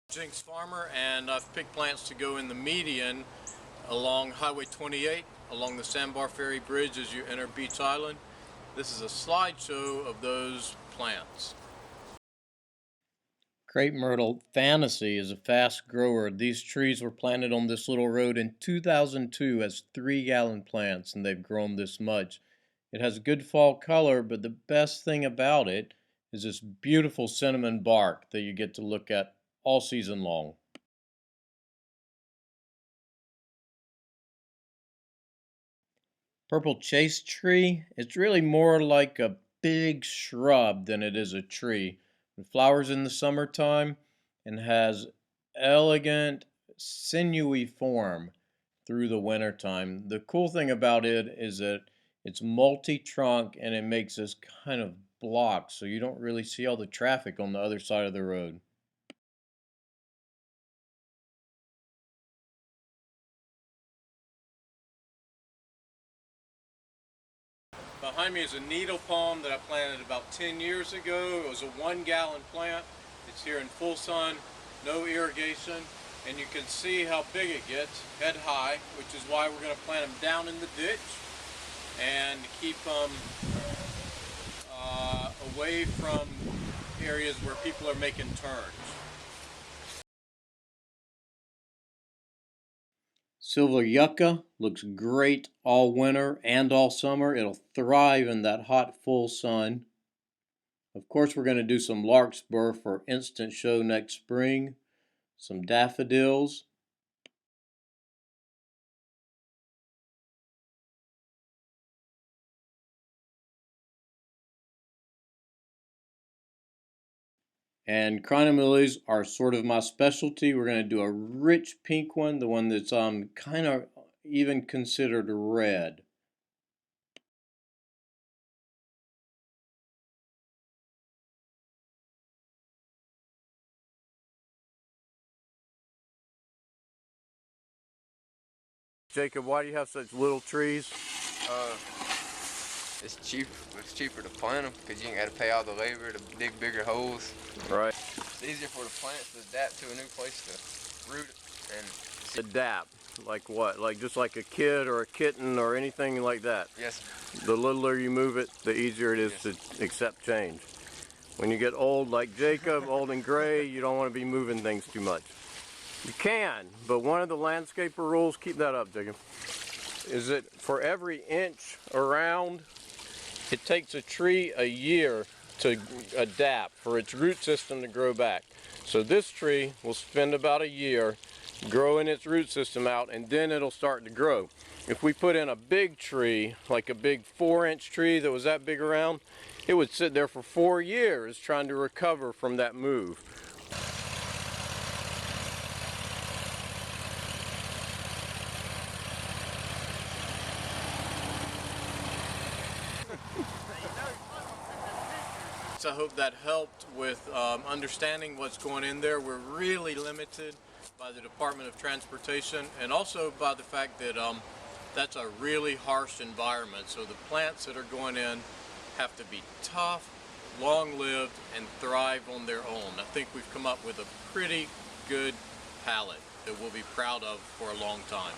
Jinx Farmer, and I've picked plants to go in the median along Highway 28 along the Sandbar Ferry Bridge as you enter Beech Island. This is a slideshow of those plants. Crape Myrtle Fantasy is a fast grower. These trees were planted on this little road in 2002 as 3-gallon plants, and they've grown this much. It has good fall color, but the best thing about it is this beautiful cinnamon bark that you get to look at all season long. Purple chaste tree, it's really more like a big shrub than it is a tree. It flowers in the summertime and has elegant, sinewy form through the wintertime. The cool thing about it is that it's multi-trunk and it makes this kind of block, so you don't really see all the traffic on the other side of the road. Behind me is a needle palm that I planted about 10 years ago. It was a 1-gallon plant. It's here in full sun, no irrigation, and you can see how big it gets, head high, which is why we're going to plant them down in the ditch and keep them away from areas where people are making turns. Silver Yucca looks great all winter and all summer. It'll thrive in that hot, full sun. Of course, we're going to do some larkspur for instant show next spring. Some daffodils. And crinum lilies are sort of my specialty. We're going to do a rich pink one, the one that's kind of even considered red. Jacob, why do you have such little trees? It's cheap. It's cheaper to plant them because you ain't got to pay all the labor to dig bigger holes. Right. It's easier for the plants to adapt to a new place to root and adapt. Like what? Like just like a kid or a kitten or anything like that? Yes. The littler you move it, the easier it is to accept change. When you get old like Jacob, old and gray, you don't want to be moving things too much. You can, but one of the landscaper rules, keep that up, Jacob, is that for every inch around, it takes a tree a year to adapt, for its root system to grow back. So this tree will spend about a year growing its root system out, and then it'll start to grow. If we put in a big tree, like a big 4-inch tree that was that big around, it would sit there for 4 years trying to recover from that move. I hope that helped with understanding what's going in there. We're really limited by the Department of Transportation and also by the fact that that's a really harsh environment. So the plants that are going in have to be tough, long-lived, and thrive on their own. I think we've come up with a pretty good palette that we'll be proud of for a long time.